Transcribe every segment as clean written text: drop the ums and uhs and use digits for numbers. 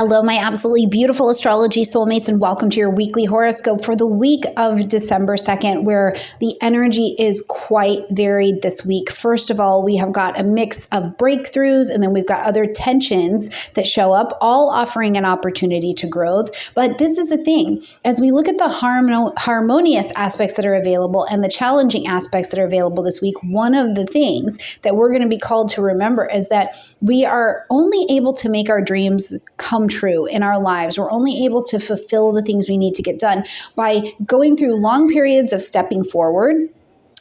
Hello, my absolutely beautiful astrology soulmates, and welcome to your weekly horoscope for the week of December 2nd, where the energy is quite varied this week. First of all, we have got a mix of breakthroughs, and then we've got other tensions that show up, all offering an opportunity to growth. But this is the thing, as we look at the harmonious aspects that are available and the challenging aspects that are available this week, one of the things that we're going to be called to remember is that we are only able to make our dreams come true in our lives. We're only able to fulfill the things we need to get done by going through long periods of stepping forward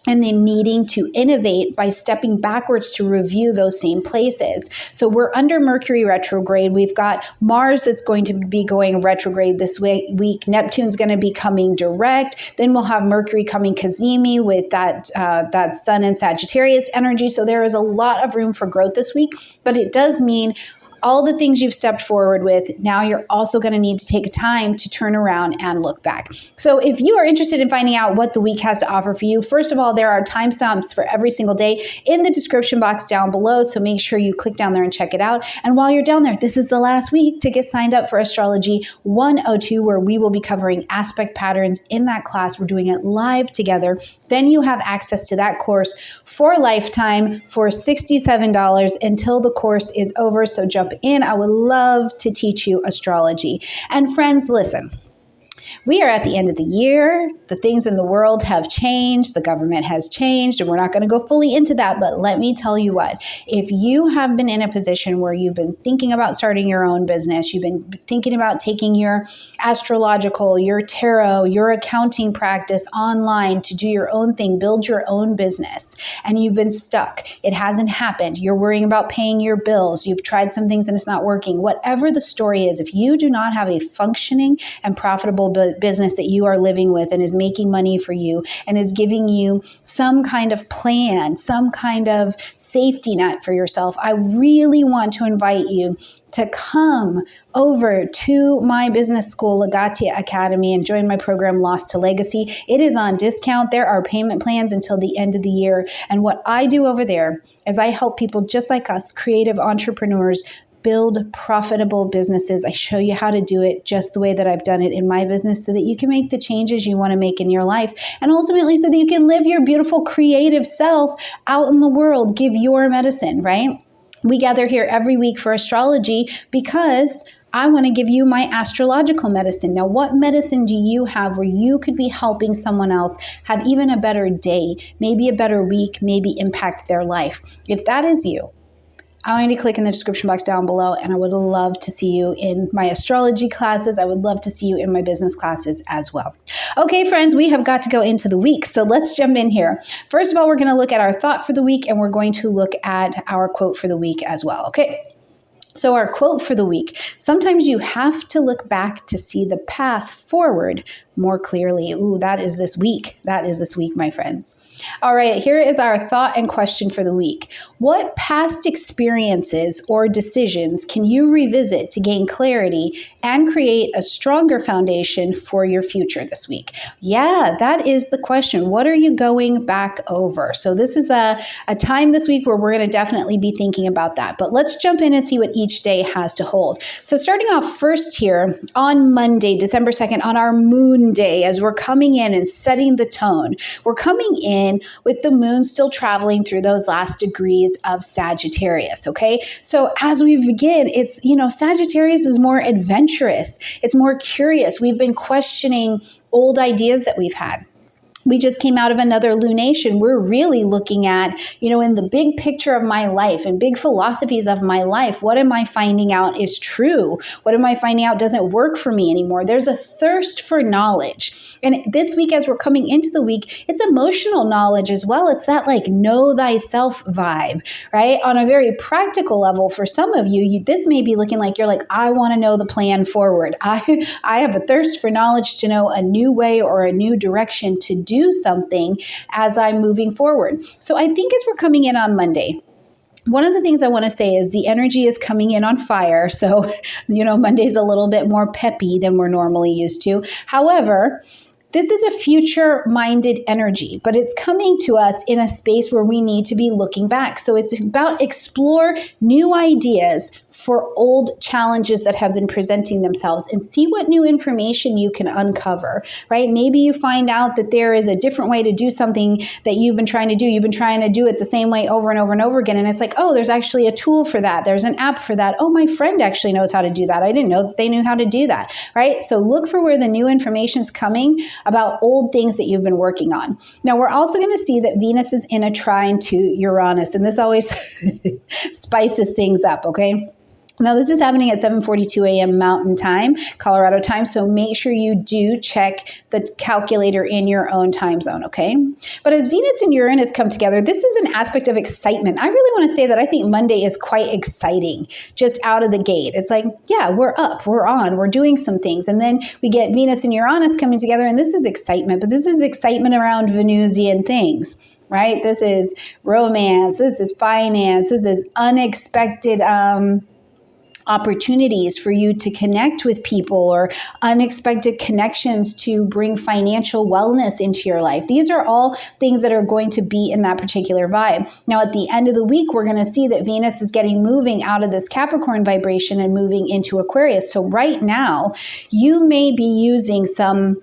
and then needing to innovate by stepping backwards to review those same places. So we're under Mercury retrograde. We've got Mars that's going to be going retrograde this week. Neptune's going to be coming direct. Then we'll have Mercury coming cazimi with that Sun and Sagittarius energy. So there is a lot of room for growth this week, but it does mean all the things you've stepped forward with, now you're also going to need to take time to turn around and look back. So if you are interested in finding out what the week has to offer for you, first of all, there are timestamps for every single day in the description box down below. So make sure you click down there and check it out. And while you're down there, this is the last week to get signed up for Astrology 102, where we will be covering aspect patterns in that class. We're doing it live together. Then you have access to that course for a lifetime for $67 until the course is over. So jump in. I would love to teach you astrology. And friends, listen. We are at the end of the year. The things in the world have changed. The government has changed, and we're not going to go fully into that. But let me tell you what, if you have been in a position where you've been thinking about starting your own business, you've been thinking about taking your astrological, your tarot, your accounting practice online to do your own thing, build your own business, and you've been stuck, it hasn't happened, you're worrying about paying your bills, you've tried some things and it's not working, whatever the story is, if you do not have a functioning and profitable business that you are living with and is making money for you and is giving you some kind of plan, some kind of safety net for yourself, I really want to invite you to come over to my business school, Legatia Academy, and join my program, Lost to Legacy. It is on discount. There are payment plans until the end of the year. And what I do over there is I help people just like us, creative entrepreneurs, build profitable businesses. I show you how to do it just the way that I've done it in my business so that you can make the changes you want to make in your life, and ultimately so that you can live your beautiful creative self out in the world, give your medicine, right? We gather here every week for astrology because I want to give you my astrological medicine. Now, what medicine do you have where you could be helping someone else have even a better day, maybe a better week, maybe impact their life? If that is you, I want you to click in the description box down below, and I would love to see you in my astrology classes. I would love to see you in my business classes as well. Okay, friends, we have got to go into the week, so let's jump in here. First of all, we're going to look at our thought for the week, and we're going to look at our quote for the week as well, okay? So our quote for the week: sometimes you have to look back to see the path forward more clearly. Ooh, that is this week. That is this week, my friends. All right, here is our thought and question for the week. What past experiences or decisions can you revisit to gain clarity and create a stronger foundation for your future this week? Yeah, that is the question. What are you going back over? So this is a time this week where we're going to definitely be thinking about that. But let's jump in and see what each day has to hold. So starting off first here on Monday, December 2nd, on our moon day, as we're coming in and setting the tone, we're coming in with the moon still traveling through those last degrees of Sagittarius, okay? So as we begin, it's, Sagittarius is more adventurous. It's more curious. We've been questioning old ideas that we've had. We just came out of another lunation. We're really looking at, in the big picture of my life and big philosophies of my life, what am I finding out is true? What am I finding out doesn't work for me anymore? There's a thirst for knowledge. And this week, as we're coming into the week, it's emotional knowledge as well. It's that know thyself vibe, right? On a very practical level, for some of you, this may be looking like you're like, I want to know the plan forward. I have a thirst for knowledge to know a new way or a new direction to do something as I'm moving forward. So I think as we're coming in on Monday, one of the things I want to say is the energy is coming in on fire. So, Monday's a little bit more peppy than we're normally used to. However, This is a future-minded energy, but it's coming to us in a space where we need to be looking back. So it's about explore new ideas for old challenges that have been presenting themselves and see what new information you can uncover, right? Maybe you find out that there is a different way to do something that you've been trying to do. You've been trying to do it the same way over and over and over again. And it's like, oh, there's actually a tool for that. There's an app for that. Oh, my friend actually knows how to do that. I didn't know that they knew how to do that, right? So look for where the new information is coming about old things that you've been working on. Now, we're also going to see that Venus is in a trine to Uranus, and this always spices things up, okay? Now, this is happening at 7:42 a.m. Mountain Time, Colorado time, so make sure you do check the calculator in your own time zone, okay? But as Venus and Uranus come together, this is an aspect of excitement. I really want to say that I think Monday is quite exciting, just out of the gate. It's like, yeah, we're up, we're on, we're doing some things. And then we get Venus and Uranus coming together, and this is excitement, but this is excitement around Venusian things, right? This is romance, this is finance, this is unexpected opportunities for you to connect with people or unexpected connections to bring financial wellness into your life. These are all things that are going to be in that particular vibe. Now, at the end of the week, we're going to see that Venus is moving out of this Capricorn vibration and moving into Aquarius. So right now, you may be using some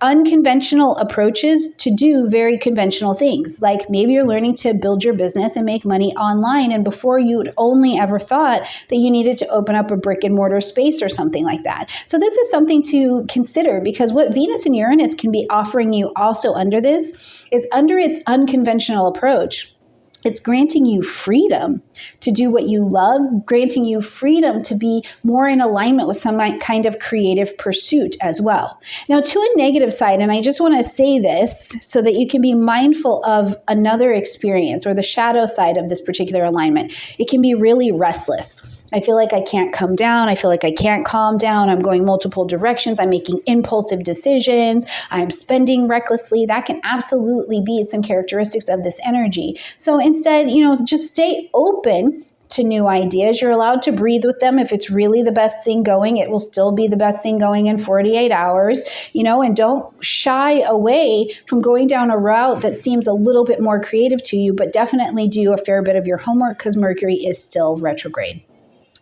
unconventional approaches to do very conventional things. Like maybe you're learning to build your business and make money online, and before you'd only ever thought that you needed to open up a brick and mortar space or something like that. So this is something to consider, because what Venus and Uranus can be offering you also under this is, under its unconventional approach, it's granting you freedom to do what you love, granting you freedom to be more in alignment with some kind of creative pursuit as well. Now, to a negative side, and I just want to say this so that you can be mindful of another experience or the shadow side of this particular alignment, it can be really restless. I feel like I can't come down. I feel like I can't calm down. I'm going multiple directions. I'm making impulsive decisions. I'm spending recklessly. That can absolutely be some characteristics of this energy. So instead, just stay open to new ideas. You're allowed to breathe with them. If it's really the best thing going, it will still be the best thing going in 48 hours, and don't shy away from going down a route that seems a little bit more creative to you, but definitely do a fair bit of your homework because Mercury is still retrograde.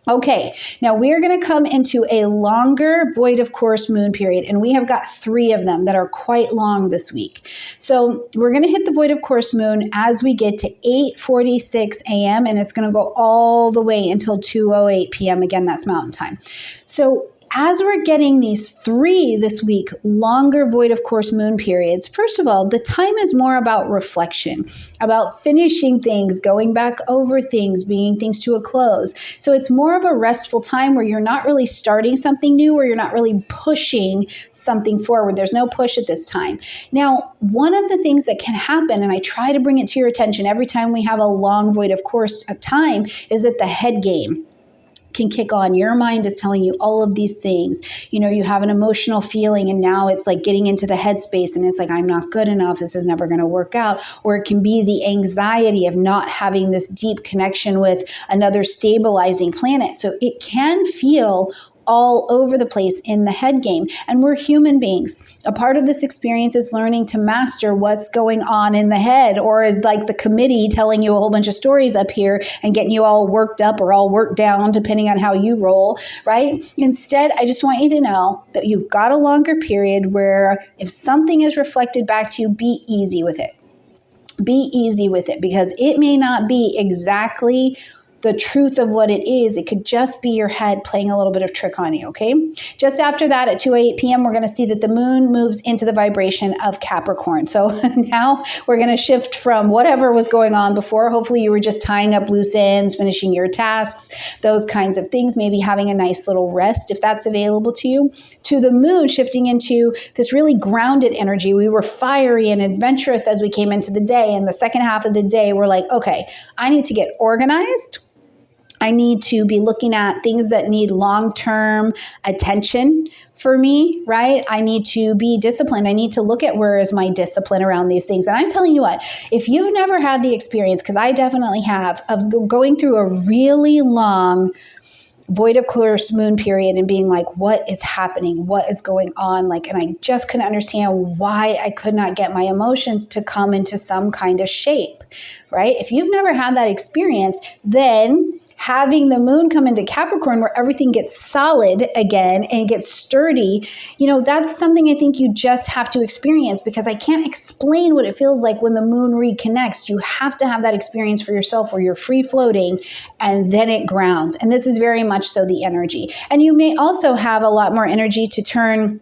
Okay, now we're going to come into a longer void of course moon period, and we have got 3 of them that are quite long this week. So we're going to hit the void of course moon as we get to 8:46 a.m. and it's going to go all the way until 2:08 p.m. Again, that's Mountain Time. So as we're getting these 3 this week, longer void of course moon periods, first of all, the time is more about reflection, about finishing things, going back over things, bringing things to a close. So it's more of a restful time where you're not really starting something new, or you're not really pushing something forward. There's no push at this time. Now, one of the things that can happen, and I try to bring it to your attention every time we have a long void of course of time, is that the head game can kick on. Your mind is telling you all of these things. You have an emotional feeling, and now it's like getting into the headspace, and it's like, I'm not good enough. This is never going to work out. Or it can be the anxiety of not having this deep connection with another stabilizing planet. So it can feel all over the place in the head game. And we're human beings. A part of this experience is learning to master what's going on in the head, or is like the committee telling you a whole bunch of stories up here and getting you all worked up or all worked down, depending on how you roll, right? Instead, I just want you to know that you've got a longer period where if something is reflected back to you, be easy with it. Be easy with it, because it may not be exactly the truth of what it is. It could just be your head playing a little bit of trick on you, okay? Just after that, at 2:08 p.m., we're going to see that the moon moves into the vibration of Capricorn. So now we're going to shift from whatever was going on before. Hopefully you were just tying up loose ends, finishing your tasks, those kinds of things, maybe having a nice little rest if that's available to you, to the moon shifting into this really grounded energy. We were fiery and adventurous as we came into the day, and the second half of the day, we're like, okay, I need to get organized. I need to be looking at things that need long-term attention for me, right? I need to be disciplined. I need to look at where is my discipline around these things. And I'm telling you what, if you've never had the experience, because I definitely have, of going through a really long void of course moon period and being like, what is happening? What is going on? And I just couldn't understand why I could not get my emotions to come into some kind of shape, right? If you've never had that experience, then having the moon come into Capricorn where everything gets solid again and gets sturdy, that's something I think you just have to experience, because I can't explain what it feels like when the moon reconnects. You have to have that experience for yourself where you're free floating and then it grounds. And this is very much so the energy. And you may also have a lot more energy to turn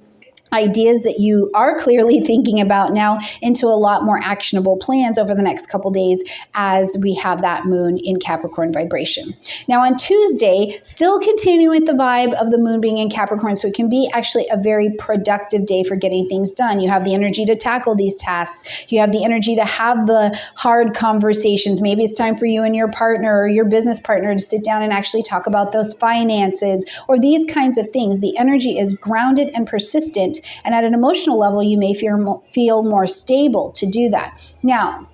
ideas that you are clearly thinking about now into a lot more actionable plans over the next couple days as we have that moon in Capricorn vibration. Now on Tuesday, still continue with the vibe of the moon being in Capricorn, so it can be actually a very productive day for getting things done. You have the energy to tackle these tasks. You have the energy to have the hard conversations. Maybe it's time for you and your partner or your business partner to sit down and actually talk about those finances or these kinds of things. The energy is grounded and persistent. And at an emotional level, you may feel more stable to do that. Now,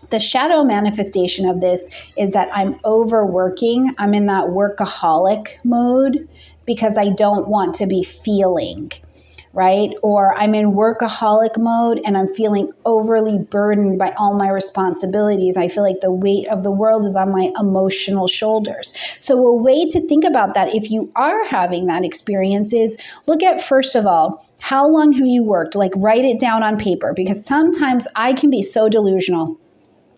the shadow manifestation of this is that I'm overworking. I'm in that workaholic mode because I don't want to be feeling, right? Or I'm in workaholic mode and I'm feeling overly burdened by all my responsibilities. I feel like the weight of the world is on my emotional shoulders. So a way to think about that, if you are having that experience, is look at, first of all, how long have you worked? Like, write it down on paper, because sometimes I can be so delusional.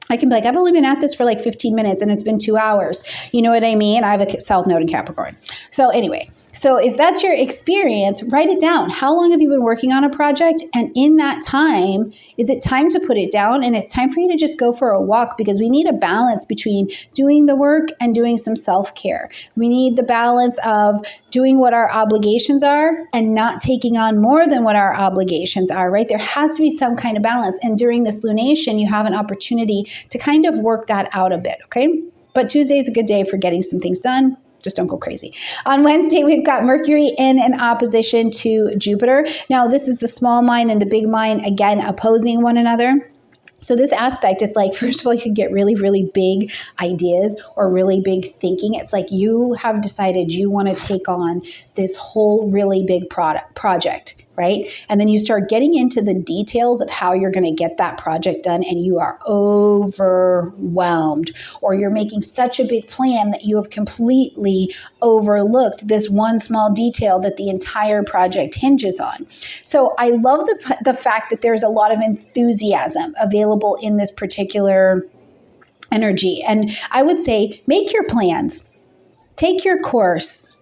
I can be like, I've only been at this for like 15 minutes and it's been 2 hours. You know what I mean? I have a South Node in Capricorn. So anyway, so if that's your experience, write it down. How long have you been working on a project? And in that time, is it time to put it down? And it's time for you to just go for a walk, because we need a balance between doing the work and doing some self-care. We need the balance of doing what our obligations are and not taking on more than what our obligations are, right? There has to be some kind of balance. And during this lunation, you have an opportunity to kind of work that out a bit, okay? But Tuesday is a good day for getting some things done. Just don't go crazy. On Wednesday, we've got Mercury in an opposition to Jupiter. Now, this is the small mind and the big mind, again, opposing one another. So this aspect, it's like, first of all, you can get really, really big ideas or really big thinking. It's like you have decided you want to take on this whole really big project, right? And then you start getting into the details of how you're going to get that project done, and you are overwhelmed, or you're making such a big plan that you have completely overlooked this one small detail that the entire project hinges on. So I love the fact that there's a lot of enthusiasm available in this particular energy. And I would say, make your plans, take your course,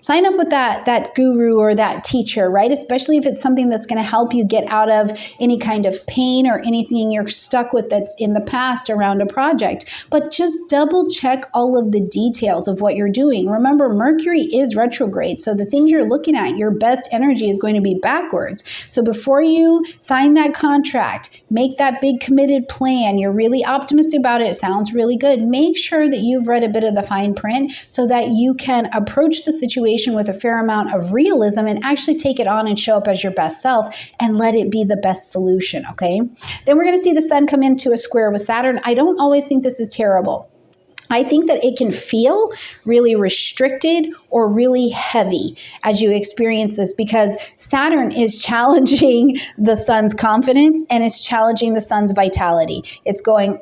sign up with that guru or that teacher, right? Especially if it's something that's going to help you get out of any kind of pain or anything you're stuck with that's in the past around a project. But just double check all of the details of what you're doing. Remember, Mercury is retrograde. So the things you're looking at, your best energy is going to be backwards. So before you sign that contract, make that big committed plan, you're really optimistic about it, it sounds really good, make sure that you've read a bit of the fine print so that you can approach the situation with a fair amount of realism and actually take it on and show up as your best self and let it be the best solution, okay? Then we're going to see the sun come into a square with Saturn. I don't always think this is terrible. I think that it can feel really restricted or really heavy as you experience this, because Saturn is challenging the sun's confidence and it's challenging the sun's vitality. It's going,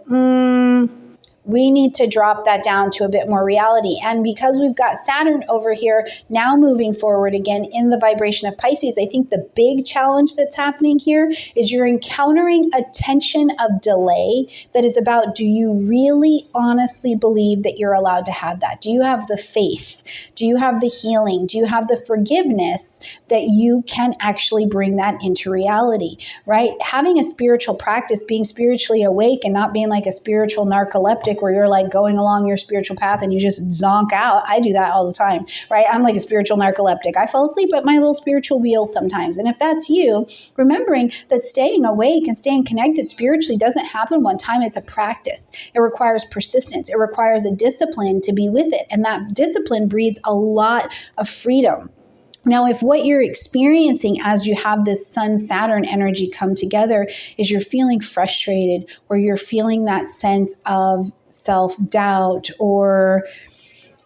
we need to drop that down to a bit more reality. And because we've got Saturn over here now moving forward again in the vibration of Pisces, I think the big challenge that's happening here is you're encountering a tension of delay that is about, do you really honestly believe that you're allowed to have that? Do you have the faith? Do you have the healing? Do you have the forgiveness that you can actually bring that into reality, right? Having a spiritual practice, being spiritually awake and not being like a spiritual narcoleptic where you're like going along your spiritual path and you just zonk out. I do that all the time, right? I'm like a spiritual narcoleptic. I fall asleep at my little spiritual wheel sometimes. And if that's you, remembering that staying awake and staying connected spiritually doesn't happen one time. It's a practice. It requires persistence. It requires a discipline to be with it. And that discipline breeds a lot of freedom. Now, if what you're experiencing as you have this Sun-Saturn energy come together is you're feeling frustrated, or you're feeling that sense of self-doubt, or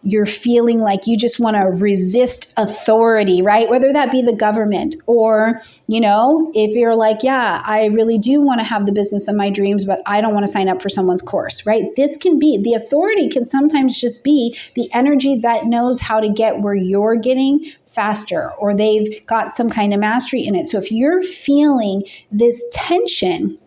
you're feeling like you just want to resist authority, right? Whether that be the government or, if you're like, yeah, I really do want to have the business of my dreams, but I don't want to sign up for someone's course, right? This can be, the authority can sometimes just be the energy that knows how to get where you're getting faster, or they've got some kind of mastery in it. So if you're feeling this tension,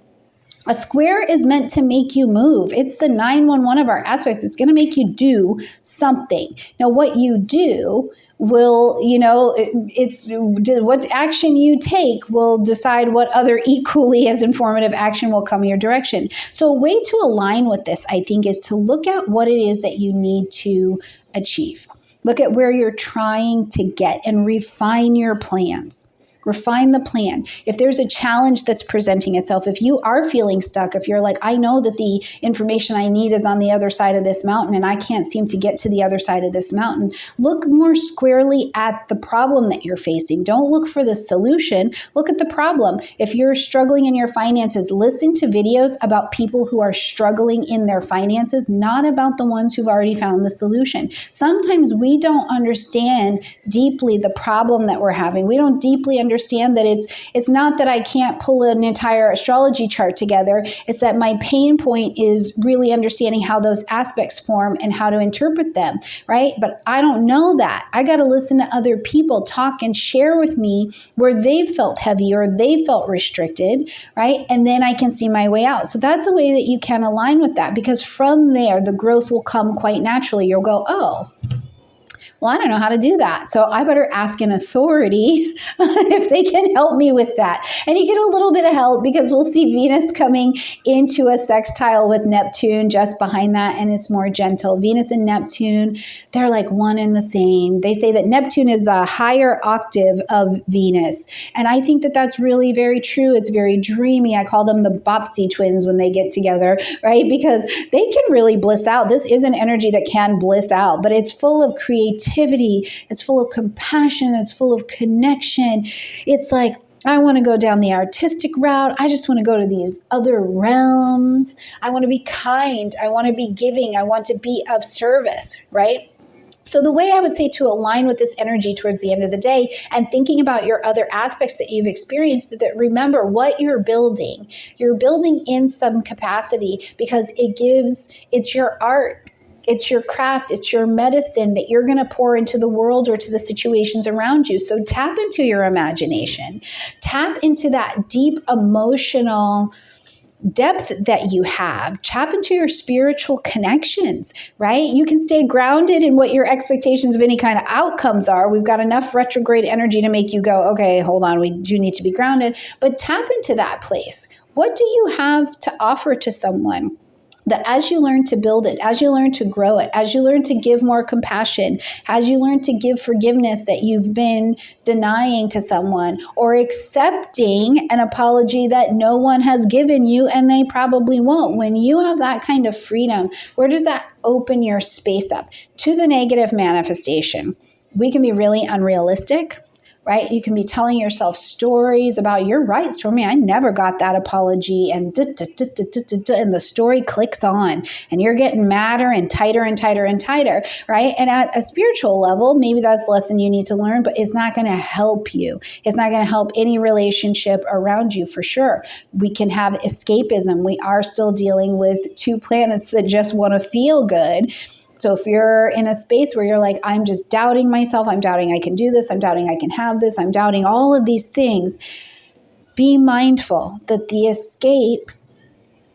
a square is meant to make you move. It's the 911 of our aspects. It's going to make you do something. Now, what you do will, it's what action you take will decide what other equally as informative action will come your direction. So a way to align with this, I think, is to look at what it is that you need to achieve. Look at where you're trying to get and refine your plans. Refine the plan. If there's a challenge that's presenting itself, if you are feeling stuck, if you're like, I know that the information I need is on the other side of this mountain and I can't seem to get to the other side of this mountain, look more squarely at the problem that you're facing. Don't look for the solution. Look at the problem. If you're struggling in your finances, listen to videos about people who are struggling in their finances, not about the ones who've already found the solution. Sometimes we don't understand deeply the problem that we're having. We don't deeply understand that it's not that I can't pull an entire astrology chart together. It's that my pain point is really understanding how those aspects form and how to interpret them, right? But I don't know that. I got to listen to other people talk and share with me where they felt heavy or they felt restricted, right? And then I can see my way out. So that's a way that you can align with that, because from there, the growth will come quite naturally. You'll go, oh, well, I don't know how to do that. So I better ask an authority if they can help me with that. And you get a little bit of help because we'll see Venus coming into a sextile with Neptune just behind that, and it's more gentle. Venus and Neptune, they're like one and the same. They say that Neptune is the higher octave of Venus. And I think that that's really very true. It's very dreamy. I call them the Bopsy twins when they get together, right? Because they can really bliss out. This is an energy that can bliss out, but it's full of creativity. It's full of compassion. It's full of connection. It's like, I want to go down the artistic route. I just want to go to these other realms. I want to be kind. I want to be giving. I want to be of service, right? So the way I would say to align with this energy towards the end of the day and thinking about your other aspects that you've experienced, that remember what you're building. You're building in some capacity because it's your art. It's your craft, it's your medicine that you're going to pour into the world or to the situations around you. So tap into your imagination. Tap into that deep emotional depth that you have. Tap into your spiritual connections, right? You can stay grounded in what your expectations of any kind of outcomes are. We've got enough retrograde energy to make you go, okay, hold on, we do need to be grounded. But tap into that place. What do you have to offer to someone? That as you learn to build it, as you learn to grow it, as you learn to give more compassion, as you learn to give forgiveness that you've been denying to someone, or accepting an apology that no one has given you and they probably won't. When you have that kind of freedom, where does that open your space up? To the negative manifestation. We can be really unrealistic, right? You can be telling yourself stories about, you're right, Stormie, I never got that apology, and and the story clicks on, and you're getting madder and tighter and tighter and tighter, right? And at a spiritual level, maybe that's a lesson you need to learn, but it's not going to help you. It's not going to help any relationship around you for sure. We can have escapism. We are still dealing with two planets that just want to feel good. So if you're in a space where you're like, I'm just doubting myself, I'm doubting I can do this, I'm doubting I can have this, I'm doubting all of these things, be mindful that the escape,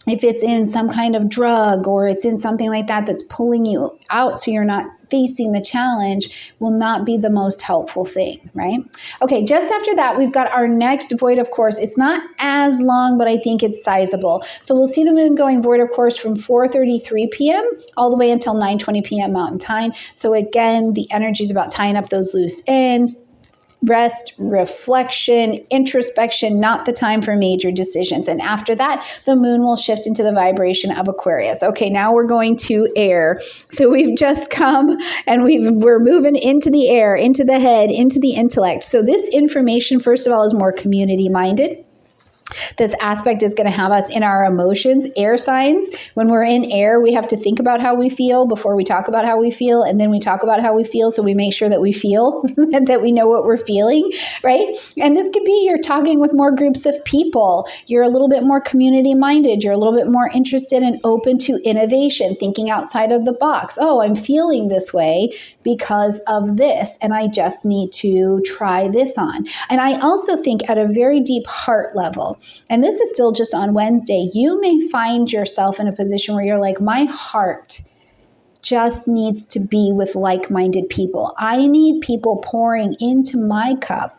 if it's in some kind of drug or it's in something like that that's pulling you out so you're not facing the challenge, will not be the most helpful thing, right? Okay, just after that, we've got our next void of course. It's not as long, but I think it's sizable. So we'll see the moon going void of course from 4:33 p.m. all the way until 9:20 p.m. Mountain Time. So again, the energy is about tying up those loose ends, rest, reflection, introspection, not the time for major decisions. And after that, the moon will shift into the vibration of Aquarius. Okay, now we're going to air. So we've just come and we're moving into the air, into the head, into the intellect. So this information, first of all, is more community minded. This aspect is going to have us in our emotions. Air signs, when we're in air, we have to think about how we feel before we talk about how we feel, and then we talk about how we feel, so we make sure that we feel and that we know what we're feeling, right? And this could be you're talking with more groups of people. You're a little bit more community minded. You're a little bit more interested and open to innovation, thinking outside of the box. Oh, I'm feeling this way because of this, and I just need to try this on. And I also think at a very deep heart level, and this is still just on Wednesday, you may find yourself in a position where you're like, my heart just needs to be with like-minded people. I need people pouring into my cup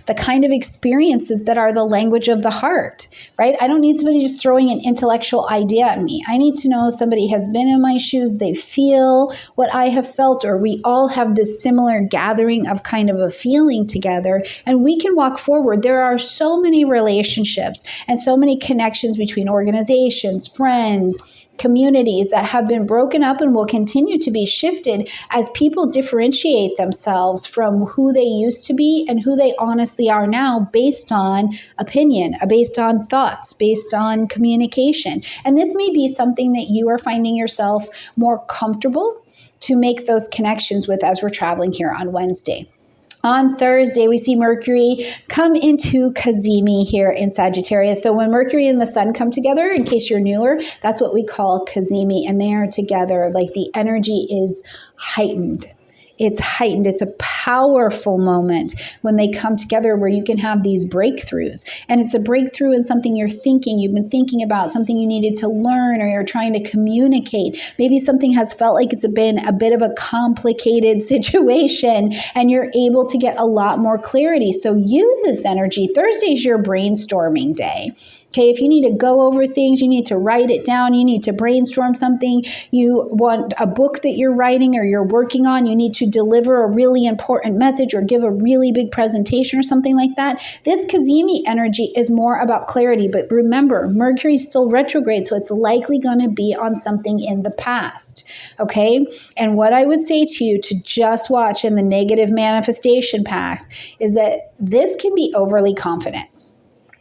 the kind of experiences that are the language of the heart, right? I don't need somebody just throwing an intellectual idea at me. I need to know somebody has been in my shoes, they feel what I have felt, or we all have this similar gathering of kind of a feeling together, and we can walk forward. There are so many relationships and so many connections between organizations, friends, communities that have been broken up and will continue to be shifted as people differentiate themselves from who they used to be and who they honestly are now based on opinion, based on thoughts, based on communication. And this may be something that you are finding yourself more comfortable to make those connections with as we're traveling here on Wednesday. On Thursday, we see Mercury come into Cazimi here in Sagittarius. So when Mercury and the Sun come together, in case you're newer, that's what we call Cazimi. And they are together, like the energy is heightened. It's heightened. It's a powerful moment when they come together where you can have these breakthroughs. And it's a breakthrough in something you've been thinking about, something you needed to learn, or you're trying to communicate. Maybe something has felt like it's been a bit of a complicated situation and you're able to get a lot more clarity. So use this energy. Thursday's your brainstorming day. Okay, if you need to go over things, you need to write it down, you need to brainstorm something, you want a book that you're writing or you're working on, you need to deliver a really important message or give a really big presentation or something like that. This Cazimi energy is more about clarity, but remember, Mercury's still retrograde, so it's likely going to be on something in the past, okay? And what I would say to you to just watch in the negative manifestation path is that this can be overly confident.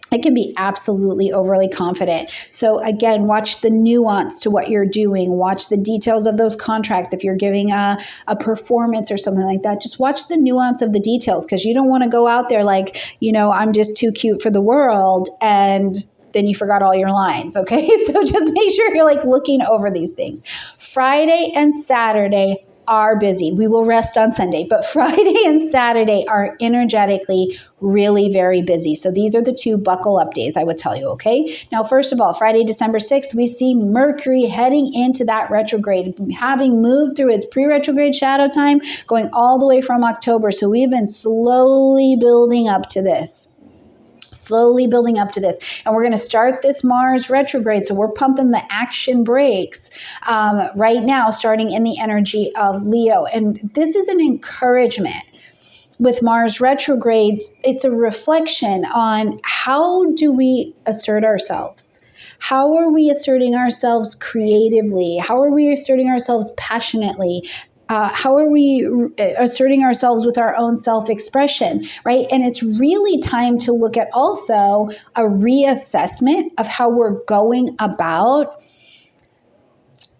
It can be absolutely overly confident. So again, watch the nuance to what you're doing. Watch the details of those contracts. If you're giving a performance or something like that, just watch the nuance of the details, because you don't want to go out there like, I'm just too cute for the world, and then you forgot all your lines, okay? So just make sure you're like looking over these things. Friday and Saturday are busy. We will rest on Sunday, but Friday and Saturday are energetically really very busy. So these are the two buckle up days, I would tell you, okay? Now, first of all, Friday, December 6th, we see Mercury heading into that retrograde, having moved through its pre-retrograde shadow time, going all the way from October. So we've been slowly building up to this. And we're going to start this Mars retrograde. So we're pumping the action brakes right now, starting in the energy of Leo. And this is an encouragement. With Mars retrograde, it's a reflection on how do we assert ourselves? How are we asserting ourselves creatively? How are we asserting ourselves passionately? How are we asserting ourselves with our own self-expression, right? And it's really time to look at also a reassessment of how we're going about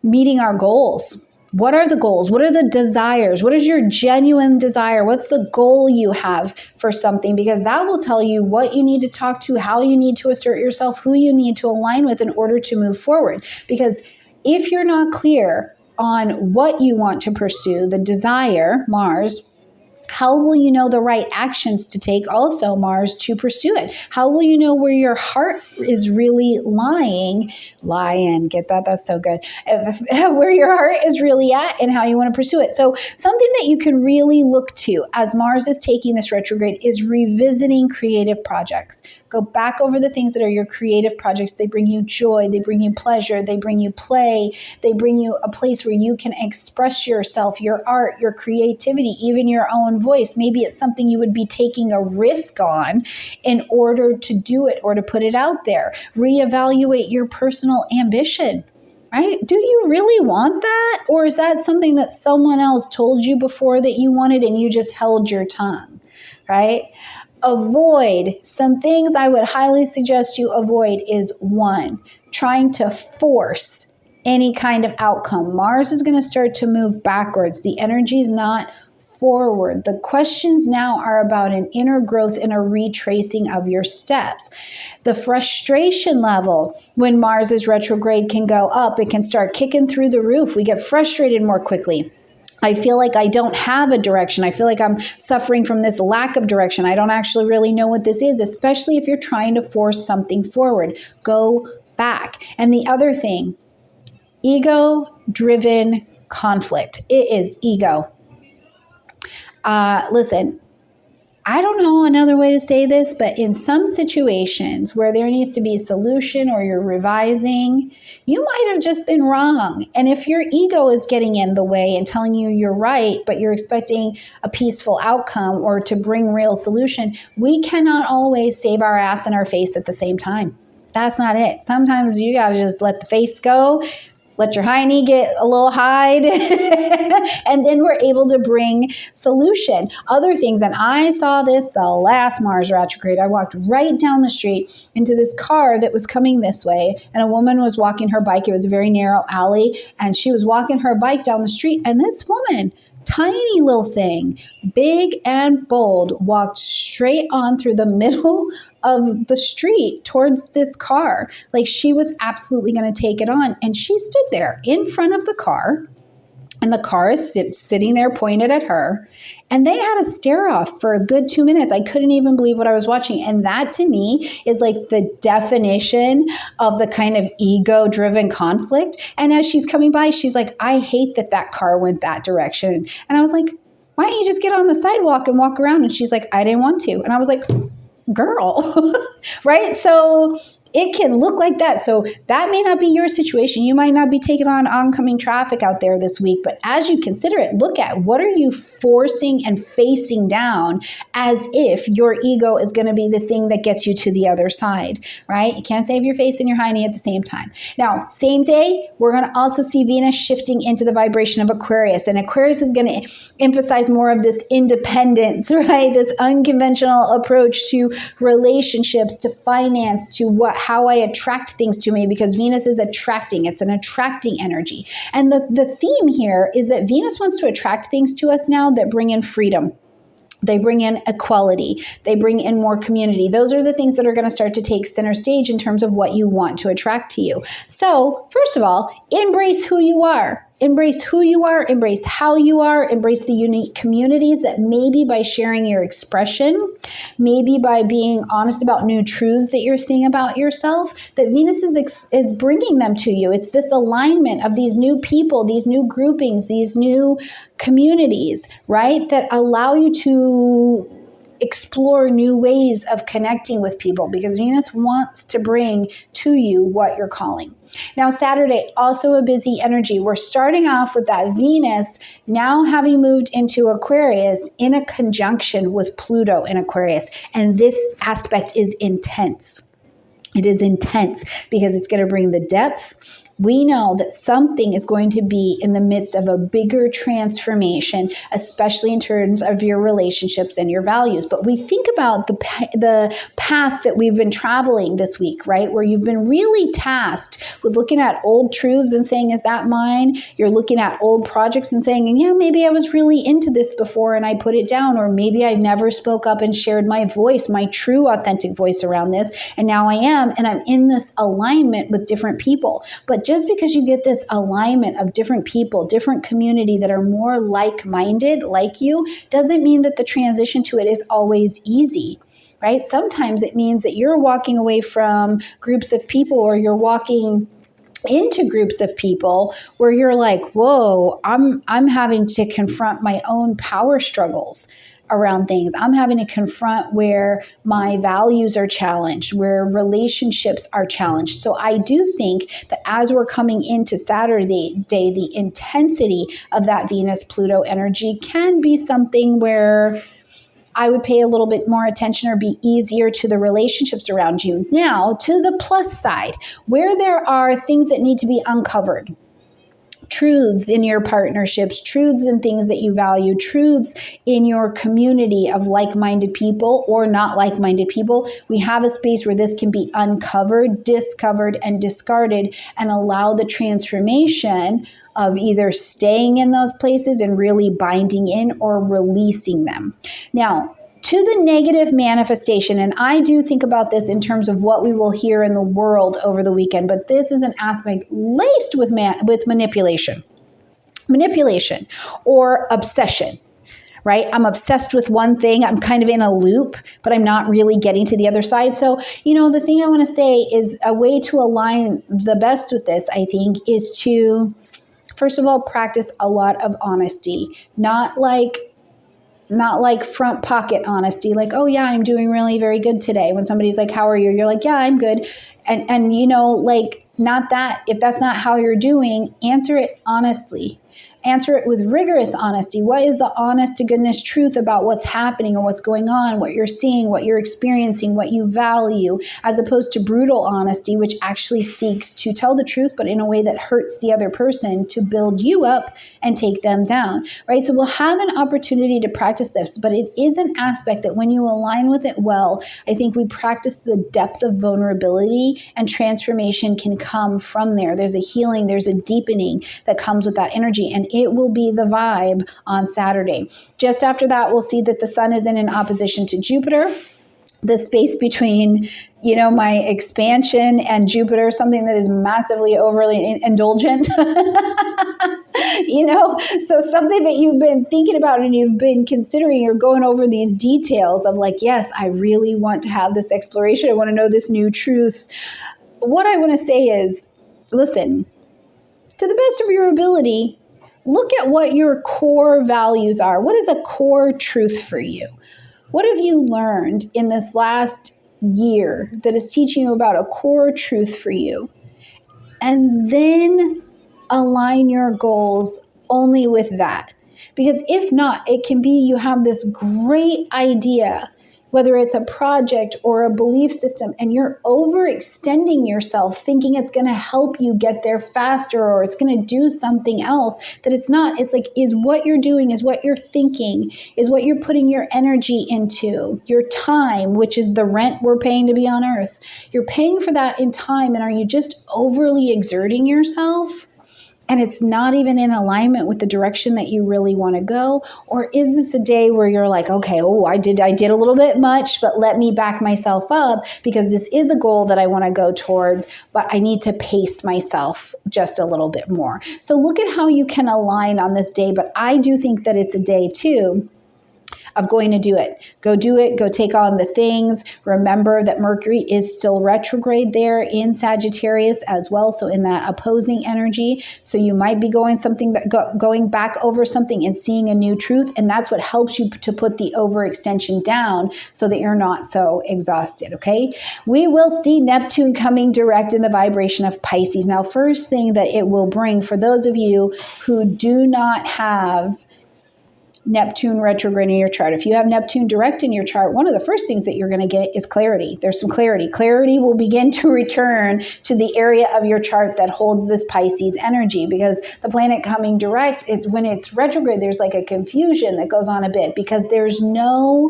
meeting our goals. What are the goals? What are the desires? What is your genuine desire? What's the goal you have for something? Because that will tell you what you need to talk to, how you need to assert yourself, who you need to align with in order to move forward. Because if you're not clear on what you want to pursue, the desire, Mars, how will you know the right actions to take also, Mars, to pursue it? How will you know where your heart is really lying? Get that? That's so good. Where your heart is really at and how you want to pursue it. So something that you can really look to as Mars is taking this retrograde is revisiting creative projects. Go back over the things that are your creative projects. They bring you joy. They bring you pleasure. They bring you play. They bring you a place where you can express yourself, your art, your creativity, even your own voice. Maybe it's something you would be taking a risk on in order to do it or to put it out there. Reevaluate your personal ambition, right? Do you really want that? Or is that something that someone else told you before that you wanted and you just held your tongue, right? avoid some things I would highly suggest you avoid is one, trying to force any kind of outcome. Mars is going to start to move backwards. The energy is not forward. The questions now are about an inner growth and a retracing of your steps. The frustration level when Mars is retrograde can go up. It can start kicking through the roof. We get frustrated more quickly. I feel like I don't have a direction. I feel like I'm suffering from this lack of direction. I don't actually really know what this is, especially if you're trying to force something forward. Go back. And the other thing, ego-driven conflict. It is ego. Listen, I don't know another way to say this, but in some situations where there needs to be a solution or you're revising, you might have just been wrong. And if your ego is getting in the way and telling you you're right, but you're expecting a peaceful outcome or to bring real solution, we cannot always save our ass and our face at the same time. That's not it. Sometimes you got to just let the face go. Let your hiney get a little hide, and then we're able to bring solution. Other things, and I saw this the last Mars retrograde. I walked right down the street into this car that was coming this way, and a woman was walking her bike. It was a very narrow alley, and she was walking her bike down the street, and this woman, tiny little thing, big and bold, walked straight on through the middle of the street towards this car. Like she was absolutely going to take it on. And she stood there in front of the car, and the car is sitting there pointed at her. And they had a stare off for a good 2 minutes. I couldn't even believe what I was watching. And that to me is like the definition of the kind of ego-driven conflict. And as she's coming by, she's like, I hate that that car went that direction. And I was like, why don't you just get on the sidewalk and walk around? And she's like, I didn't want to. And I was like, girl, right? So it can look like that. So that may not be your situation. You might not be taking on oncoming traffic out there this week, but as you consider it, look at what are you forcing and facing down as if your ego is going to be the thing that gets you to the other side, right? You can't save your face and your hiney at the same time. Now, same day, we're going to also see Venus shifting into the vibration of Aquarius, and Aquarius is going to emphasize more of this independence, right? This unconventional approach to relationships, to finance, to how I attract things to me, because Venus is attracting. It's an attracting energy. And the theme here is that Venus wants to attract things to us now that bring in freedom. They bring in equality. They bring in more community. Those are the things that are going to start to take center stage in terms of what you want to attract to you. So, first of all, embrace who you are. Embrace who you are, embrace how you are, embrace the unique communities that maybe by sharing your expression, maybe by being honest about new truths that you're seeing about yourself, that Venus is bringing them to you. It's this alignment of these new people, these new groupings, these new communities, right, that allow you to explore new ways of connecting with people, because Venus wants to bring to you what you're calling. Now, Saturday, also a busy energy. We're starting off with that Venus now having moved into Aquarius in a conjunction with Pluto in Aquarius. And this aspect is intense. It is intense because it's going to bring the depth. We know that something is going to be in the midst of a bigger transformation, especially in terms of your relationships and your values. But we think about the path that we've been traveling this week, right? Where you've been really tasked with looking at old truths and saying, is that mine? You're looking at old projects and saying, yeah, maybe I was really into this before and I put it down. Or maybe I never spoke up and shared my voice, my true authentic voice around this. And now I am, and I'm in this alignment with different people. But just because you get this alignment of different people, different community that are more like-minded, like you, doesn't mean that the transition to it is always easy, right? Sometimes it means that you're walking away from groups of people, or you're walking into groups of people where you're like, whoa, I'm having to confront my own power struggles around things. I'm having to confront where my values are challenged, where relationships are challenged. So I do think that as we're coming into Saturday, the intensity of that Venus-Pluto energy can be something where I would pay a little bit more attention or be easier to the relationships around you. Now, to the plus side, where there are things that need to be uncovered, truths in your partnerships, truths in things that you value, truths in your community of like-minded people or not like-minded people. We have a space where this can be uncovered, discovered, and discarded, and allow the transformation of either staying in those places and really binding in or releasing them. Now, to the negative manifestation, and I do think about this in terms of what we will hear in the world over the weekend, but this is an aspect laced with manipulation or obsession, right? I'm obsessed with one thing. I'm kind of in a loop, but I'm not really getting to the other side. So, the thing I want to say is a way to align the best with this, I think, is to, first of all, practice a lot of honesty, not like front pocket honesty, like, oh yeah, I'm doing really very good today. When somebody's like, how are you? You're like, yeah, I'm good. And not that. If that's not how you're doing, answer it honestly. Answer it with rigorous honesty. What is the honest to goodness truth about what's happening or what's going on, what you're seeing, what you're experiencing, what you value, as opposed to brutal honesty, which actually seeks to tell the truth, but in a way that hurts the other person to build you up and take them down, right? So we'll have an opportunity to practice this, but it is an aspect that when you align with it well, I think we practice the depth of vulnerability, and transformation can come from there. There's a healing, there's a deepening that comes with that energy, and it will be the vibe on Saturday. Just after that, we'll see that the sun is in an opposition to Jupiter. The space between, my expansion and Jupiter, something that is massively overly indulgent. So something that you've been thinking about and you've been considering, you're going over these details of like, yes, I really want to have this exploration. I want to know this new truth. What I want to say is, listen, to the best of your ability, look at what your core values are. What is a core truth for you? What have you learned in this last year that is teaching you about a core truth for you? And then align your goals only with that. Because if not, it can be you have this great idea, whether it's a project or a belief system, and you're overextending yourself thinking it's going to help you get there faster or it's going to do something else that it's not. It's like, is what you're doing, is what you're thinking, is what you're putting your energy into, your time, which is the rent we're paying to be on earth. You're paying for that in time, and are you just overly exerting yourself? And it's not even in alignment with the direction that you really want to go? Or is this a day where you're like, okay, I did a little bit much, but let me back myself up because this is a goal that I want to go towards, but I need to pace myself just a little bit more. So look at how you can align on this day. But I do think that it's a day too of going to do it. Go do it. Go take on the things. Remember that Mercury is still retrograde there in Sagittarius as well. So in that opposing energy. So you might be going back over something and seeing a new truth. And that's what helps you to put the overextension down so that you're not so exhausted. Okay. We will see Neptune coming direct in the vibration of Pisces. Now, first thing that it will bring for those of you who do not have Neptune retrograde in your chart. If you have Neptune direct in your chart, one of the first things that you're going to get is clarity. There's some clarity. Clarity will begin to return to the area of your chart that holds this Pisces energy, because the planet coming direct, when it's retrograde, there's like a confusion that goes on a bit because there's no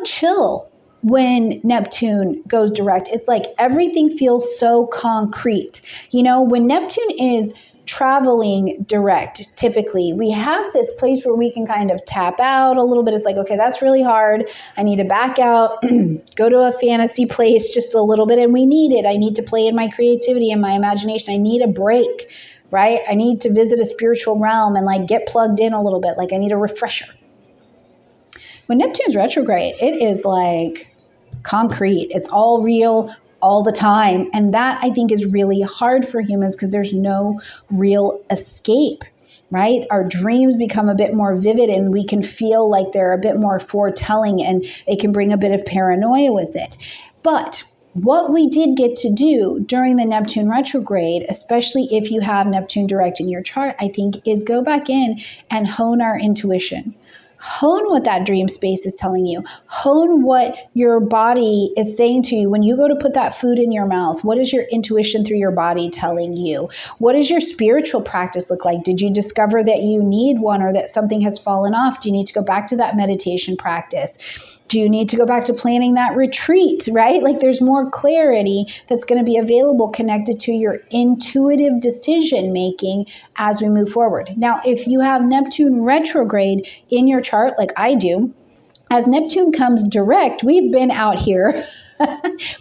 chill when Neptune goes direct. It's like everything feels so concrete. When Neptune is traveling direct, typically we have this place where we can kind of tap out a little bit. It's like, okay, that's really hard. I need to back out, go to a fantasy place just a little bit. And we need it. I need to play in my creativity and my imagination. I need a break, right? I need to visit a spiritual realm and like get plugged in a little bit. Like I need a refresher. When Neptune's retrograde, it is like concrete. It's all real all the time. And that I think is really hard for humans because there's no real escape, right? Our dreams become a bit more vivid and we can feel like they're a bit more foretelling, and it can bring a bit of paranoia with it. But what we did get to do during the Neptune retrograde, especially if you have Neptune direct in your chart, I think is go back in and hone our intuition. Hone what that dream space is telling you. Hone what your body is saying to you. When you go to put that food in your mouth, what is your intuition through your body telling you? What does your spiritual practice look like? Did you discover that you need one or that something has fallen off? Do you need to go back to that meditation practice? Do you need to go back to planning that retreat, right? Like there's more clarity that's going to be available connected to your intuitive decision making as we move forward. Now, if you have Neptune retrograde in your chart, like I do, as Neptune comes direct, we've been out here.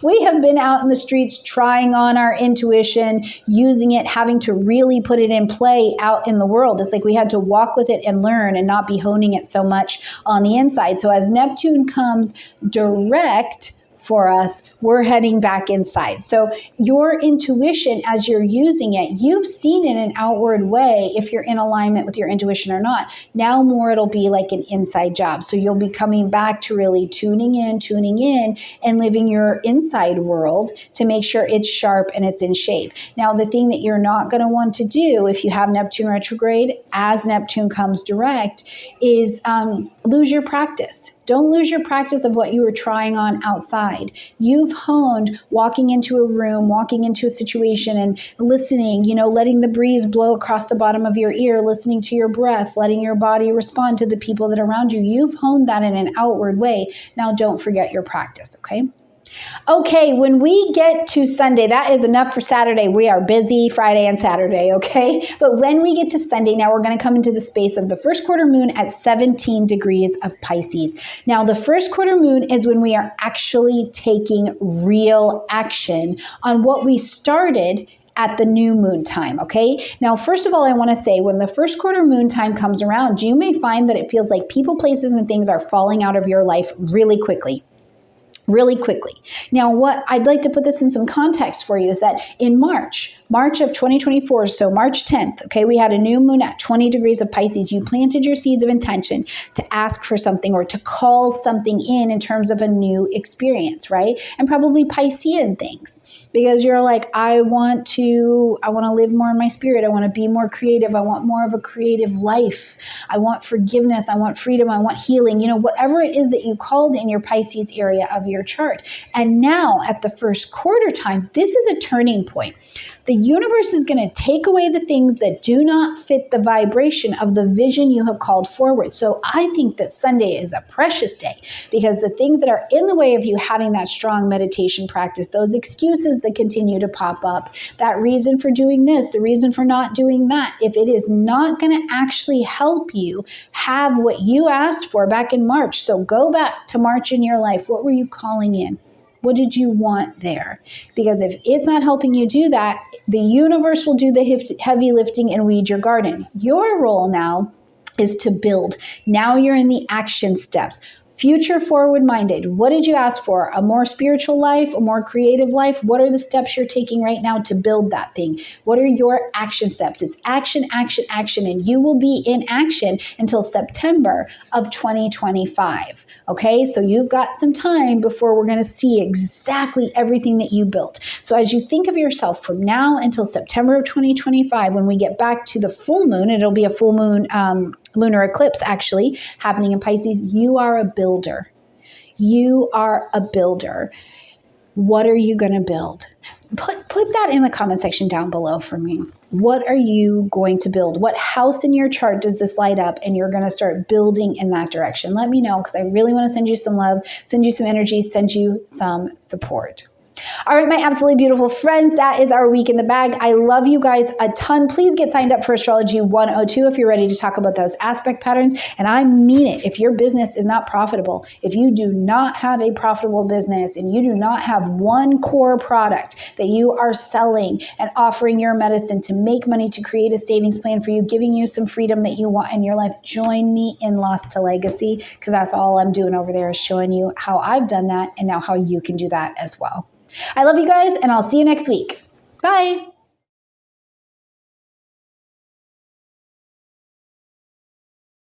We have been out in the streets trying on our intuition, using it, having to really put it in play out in the world. It's like we had to walk with it and learn and not be honing it so much on the inside. So as Neptune comes direct for us, we're heading back inside. So your intuition, as you're using it, you've seen in an outward way if you're in alignment with your intuition or not. Now more it'll be like an inside job. So you'll be coming back to really tuning in, and living your inside world to make sure it's sharp and it's in shape. Now, the thing that you're not going to want to do if you have Neptune retrograde as Neptune comes direct is lose your practice. Don't lose your practice of what you were trying on outside. You've honed walking into a room, walking into a situation and listening, letting the breeze blow across the bottom of your ear, listening to your breath, letting your body respond to the people that are around you. You've honed that in an outward way. Now don't forget your practice, okay? Okay, when we get to Sunday, that is enough for Saturday. We are busy Friday and Saturday, okay? But when we get to Sunday, now we're going to come into the space of the first quarter moon at 17 degrees of Pisces. Now, the first quarter moon is when we are actually taking real action on what we started at the new moon time, okay? Now, first of all, I want to say when the first quarter moon time comes around, you may find that it feels like people, places, and things are falling out of your life really quickly. Now, what I'd like to put this in some context for you is that in March of 2024, so March 10th, okay, we had a new moon at 20 degrees of Pisces. You planted your seeds of intention to ask for something or to call something in terms of a new experience, right? And probably Piscean things, because you're like, I want to live more in my spirit. I want to be more creative. I want more of a creative life. I want forgiveness. I want freedom. I want healing. Whatever it is that you called in your Pisces area of your chart. And now at the first quarter time, this is a turning point. The universe is going to take away the things that do not fit the vibration of the vision you have called forward. So I think that Sunday is a precious day because the things that are in the way of you having that strong meditation practice, those excuses that continue to pop up, that reason for doing this, the reason for not doing that, if it is not going to actually help you have what you asked for back in March. So go back to March in your life. What were you calling in? What did you want there? Because if it's not helping you do that, the universe will do the heavy lifting and weed your garden. Your role now is to build. Now you're in the action steps. Future forward minded. What did you ask for? A more spiritual life, a more creative life? What are the steps you're taking right now to build that thing? What are your action steps? It's action, action, action, and you will be in action until September of 2025. Okay, so you've got some time before we're going to see exactly everything that you built. So as you think of yourself from now until September of 2025, when we get back to the full moon, it'll be a full moon lunar eclipse actually happening in Pisces, you are a builder. You are a builder. What are you going to build? Put that in the comment section down below for me. What are you going to build? What house in your chart does this light up and you're going to start building in that direction? Let me know because I really want to send you some love, send you some energy, send you some support. All right, my absolutely beautiful friends, that is our week in the bag. I love you guys a ton. Please get signed up for Astrology 102 if you're ready to talk about those aspect patterns. And I mean it. If your business is not profitable, if you do not have a profitable business and you do not have one core product that you are selling and offering your medicine to make money, to create a savings plan for you, giving you some freedom that you want in your life, join me in Lost to Legacy because that's all I'm doing over there is showing you how I've done that and now how you can do that as well. I love you guys, and I'll see you next week. Bye.